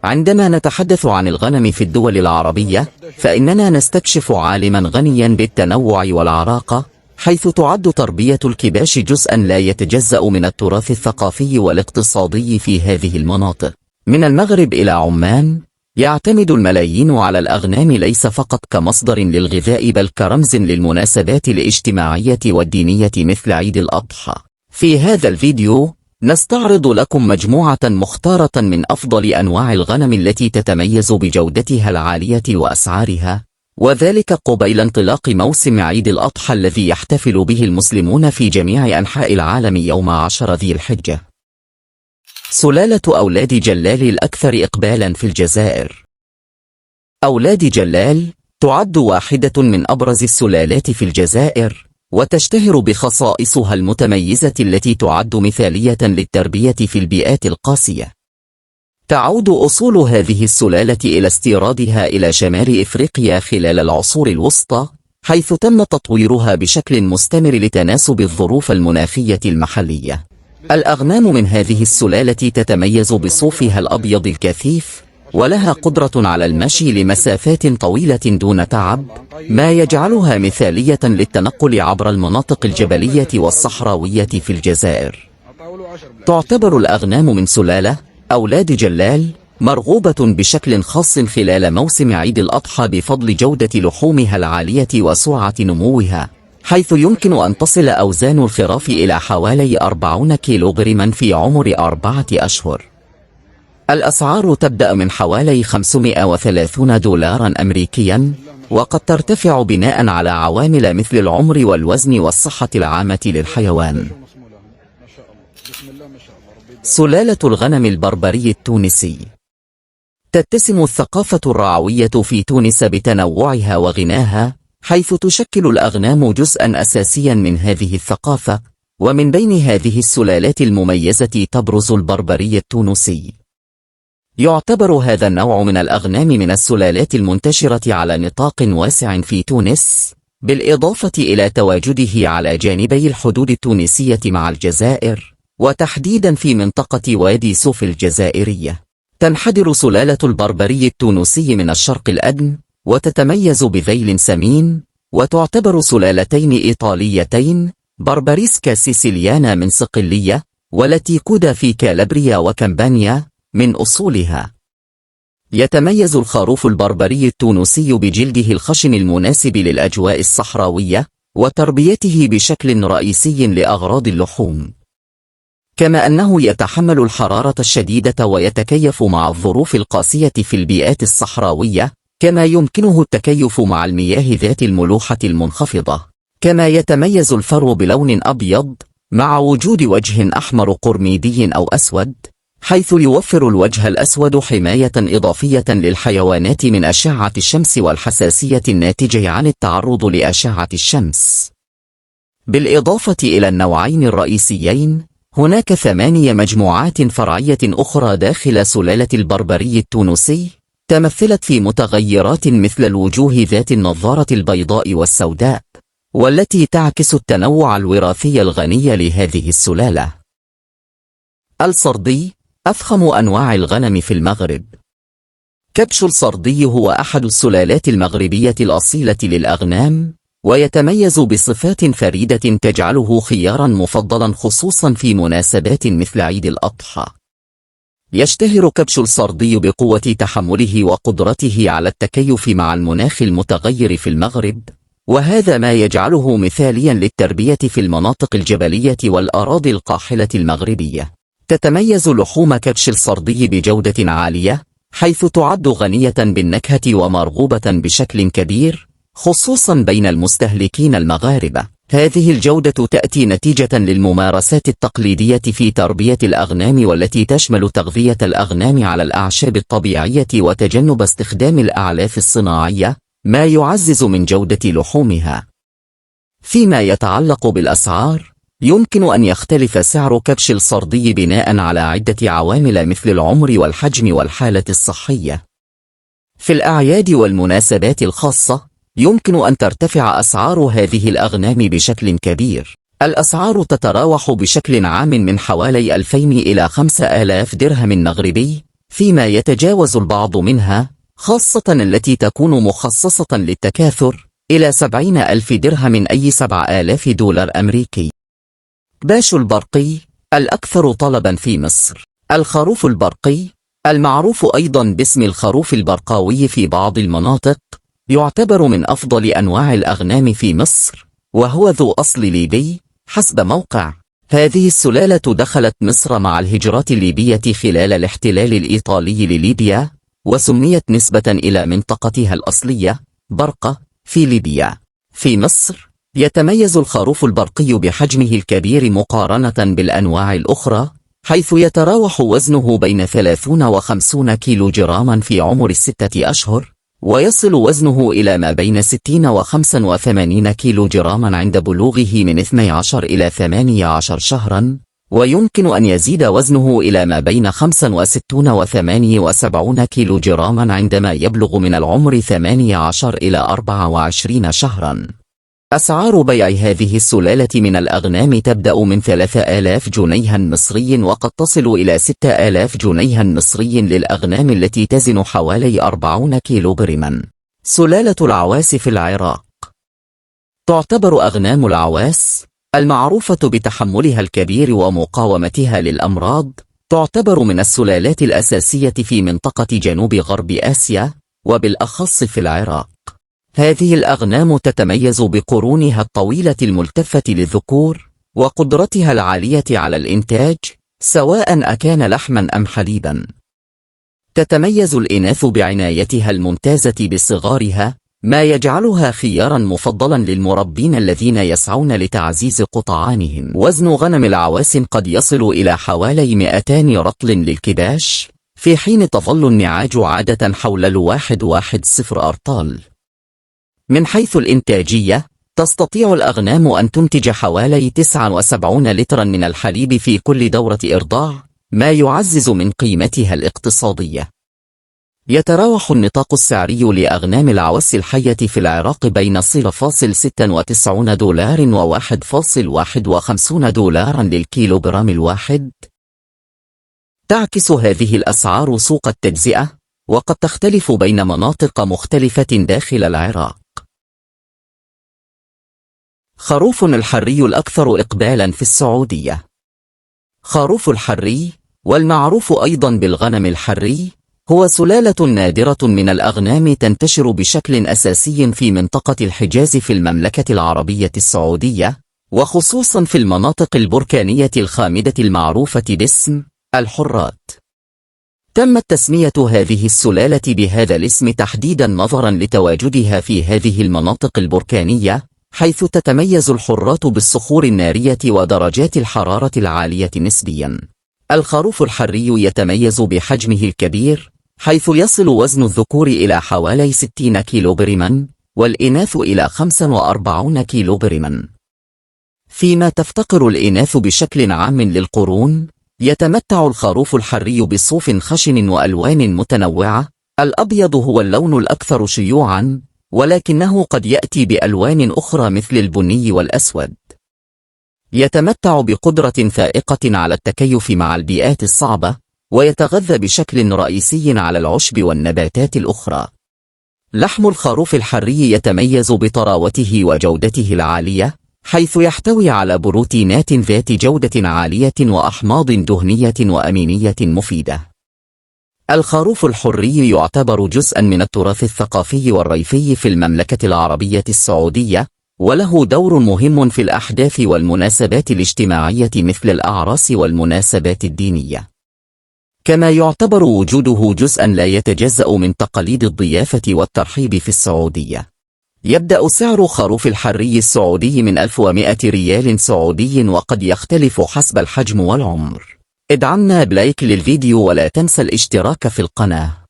عندما نتحدث عن الغنم في الدول العربية، فإننا نستكشف عالما غنيا بالتنوع والعراقة، حيث تعد تربية الكباش جزءا لا يتجزأ من التراث الثقافي والاقتصادي في هذه المناطق. من المغرب إلى عمان، يعتمد الملايين على الأغنام ليس فقط كمصدر للغذاء بل كرمز للمناسبات الاجتماعية والدينية مثل عيد الأضحى. في هذا الفيديو نستعرض لكم مجموعة مختارة من أفضل أنواع الغنم التي تتميز بجودتها العالية وأسعارها، وذلك قبيل انطلاق موسم عيد الأضحى الذي يحتفل به المسلمون في جميع أنحاء العالم يوم 10 ذي الحجة. سلالة أولاد جلال الأكثر إقبالا في الجزائر. أولاد جلال تعد واحدة من أبرز السلالات في الجزائر، وتشتهر بخصائصها المتميزة التي تعد مثالية للتربية في البيئات القاسية. تعود أصول هذه السلالة إلى استيرادها إلى شمال إفريقيا خلال العصور الوسطى، حيث تم تطويرها بشكل مستمر لتناسب الظروف المناخية المحلية. الأغنام من هذه السلالة تتميز بصوفها الأبيض الكثيف، ولها قدرة على المشي لمسافات طويلة دون تعب، ما يجعلها مثالية للتنقل عبر المناطق الجبلية والصحراوية في الجزائر. تعتبر الأغنام من سلالة أولاد جلال مرغوبة بشكل خاص خلال موسم عيد الأضحى بفضل جودة لحومها العالية وسرعة نموها، حيث يمكن أن تصل أوزان الخراف إلى حوالي 40 كيلوغراما في عمر 4 أشهر. الأسعار تبدأ من حوالي 530 دولارا أمريكيا، وقد ترتفع بناء على عوامل مثل العمر والوزن والصحة العامة للحيوان. سلالة الغنم البربري التونسي. تتسم الثقافة الرعوية في تونس بتنوعها وغناها، حيث تشكل الأغنام جزءا أساسيا من هذه الثقافة، ومن بين هذه السلالات المميزة تبرز البربري التونسي. يعتبر هذا النوع من الأغنام من السلالات المنتشرة على نطاق واسع في تونس، بالإضافة إلى تواجده على جانبي الحدود التونسية مع الجزائر، وتحديدا في منطقة وادي سوف الجزائرية. تنحدر سلالة البربري التونسي من الشرق الأدنى، وتتميز بذيل سمين، وتعتبر سلالتين إيطاليتين، بربريسكا سيسيليانا من صقلية، والتي كودا في كالابريا وكمبانيا من أصولها. يتميز الخروف البربري التونسي بجلده الخشن المناسب للأجواء الصحراوية، وتربيته بشكل رئيسي لأغراض اللحوم، كما أنه يتحمل الحرارة الشديدة ويتكيف مع الظروف القاسية في البيئات الصحراوية، كما يمكنه التكيف مع المياه ذات الملوحة المنخفضة. كما يتميز الفرو بلون أبيض مع وجود وجه أحمر قرميدي أو أسود، حيث يوفر الوجه الأسود حماية إضافية للحيوانات من أشعة الشمس والحساسية الناتجة عن التعرض لأشعة الشمس. بالإضافة إلى النوعين الرئيسيين، هناك 8 مجموعات فرعية أخرى داخل سلالة البربري التونسي، تمثلت في متغيرات مثل الوجوه ذات النظارة البيضاء والسوداء، والتي تعكس التنوع الوراثي الغني لهذه السلالة. الصردي أفخم أنواع الغنم في المغرب. كبش الصردي هو أحد السلالات المغربية الأصيلة للأغنام، ويتميز بصفات فريدة تجعله خيارا مفضلا خصوصا في مناسبات مثل عيد الأضحى. يشتهر كبش الصردي بقوة تحمله وقدرته على التكيف مع المناخ المتغير في المغرب، وهذا ما يجعله مثاليا للتربية في المناطق الجبلية والأراضي القاحلة المغربية. تتميز لحوم كبش الصردي بجودة عالية، حيث تعد غنية بالنكهة ومرغوبة بشكل كبير، خصوصا بين المستهلكين المغاربة. هذه الجودة تأتي نتيجة للممارسات التقليدية في تربية الأغنام، والتي تشمل تغذية الأغنام على الأعشاب الطبيعية وتجنب استخدام الأعلاف الصناعية، ما يعزز من جودة لحومها. فيما يتعلق بالأسعار، يمكن أن يختلف سعر كبش الصردي بناء على عدة عوامل مثل العمر والحجم والحالة الصحية. في الأعياد والمناسبات الخاصة، يمكن أن ترتفع أسعار هذه الأغنام بشكل كبير. الأسعار تتراوح بشكل عام من حوالي 2000 إلى 5000 درهم مغربي، فيما يتجاوز البعض منها، خاصة التي تكون مخصصة للتكاثر، إلى 70,000 درهم أي 7000 دولار أمريكي. كباش البرقي الأكثر طلبا في مصر. الخروف البرقي المعروف أيضا باسم الخروف البرقاوي في بعض المناطق يعتبر من أفضل أنواع الأغنام في مصر، وهو ذو أصل ليبي حسب موقع. هذه السلالة دخلت مصر مع الهجرات الليبية خلال الاحتلال الإيطالي لليبيا، وسميت نسبة إلى منطقتها الأصلية برقة في ليبيا. في مصر يتميز الخروف البرقي بحجمه الكبير مقارنة بالأنواع الأخرى، حيث يتراوح وزنه بين 30 و 50 كيلو جراما في عمر 6 أشهر، ويصل وزنه إلى ما بين 60 و 85 كيلو جراما عند بلوغه من 12 إلى 18 شهرا، ويمكن أن يزيد وزنه إلى ما بين 65 و 78 كيلو جراما عندما يبلغ من العمر 18 إلى 24 شهرا. أسعار بيع هذه السلالة من الأغنام تبدأ من 3000 جنيها مصري، وقد تصل إلى 6000 جنيها مصري للأغنام التي تزن حوالي 40 كيلو برما. سلالة العواس في العراق. تعتبر أغنام العواس المعروفة بتحملها الكبير ومقاومتها للأمراض تعتبر من السلالات الأساسية في منطقة جنوب غرب آسيا، وبالأخص في العراق. هذه الأغنام تتميز بقرونها الطويلة الملتفة للذكور، وقدرتها العالية على الإنتاج سواء أكان لحما أم حليبا. تتميز الإناث بعنايتها الممتازة بصغارها، ما يجعلها خيارا مفضلا للمربين الذين يسعون لتعزيز قطعانهم. وزن غنم العواس قد يصل إلى حوالي 200 رطل للكباش، في حين تظل النعاج عادة حول 110 أرطال. من حيث الإنتاجية، تستطيع الأغنام أن تنتج حوالي 79 لترا من الحليب في كل دورة إرضاع، ما يعزز من قيمتها الاقتصادية. يتراوح النطاق السعري لأغنام العواس الحية في العراق بين 0.96 دولار و 1.51 دولارا للكيلوغرام الواحد. تعكس هذه الأسعار سوق التجزئة، وقد تختلف بين مناطق مختلفة داخل العراق. خروف الحري الأكثر إقبالا في السعودية. خروف الحري، والمعروف أيضا بالغنم الحري، هو سلالة نادرة من الأغنام تنتشر بشكل أساسي في منطقة الحجاز في المملكة العربية السعودية، وخصوصا في المناطق البركانية الخامدة المعروفة باسم الحرات. تمت تسمية هذه السلالة بهذا الاسم تحديدا نظرا لتواجدها في هذه المناطق البركانية، حيث تتميز الحرات بالصخور النارية ودرجات الحرارة العالية نسبيا. الخروف الحري يتميز بحجمه الكبير، حيث يصل وزن الذكور إلى حوالي 60 كيلو برما، والإناث إلى 45 كيلو برما. فيما تفتقر الإناث بشكل عام للقرون، يتمتع الخروف الحري بصوف خشن وألوان متنوعة. الأبيض هو اللون الأكثر شيوعا، ولكنه قد يأتي بألوان أخرى مثل البني والأسود. يتمتع بقدرة فائقة على التكيف مع البيئات الصعبة، ويتغذى بشكل رئيسي على العشب والنباتات الأخرى. لحم الخروف الحري يتميز بطراوته وجودته العالية، حيث يحتوي على بروتينات ذات جودة عالية وأحماض دهنية وأمينية مفيدة. الخروف الحري يعتبر جزءا من التراث الثقافي والريفي في المملكة العربية السعودية، وله دور مهم في الأحداث والمناسبات الاجتماعية مثل الأعراس والمناسبات الدينية. كما يعتبر وجوده جزءا لا يتجزأ من تقاليد الضيافة والترحيب في السعودية. يبدأ سعر خروف الحري السعودي من 1100 ريال سعودي، وقد يختلف حسب الحجم والعمر. ادعمنا بلايك للفيديو ولا تنسى الاشتراك في القناة.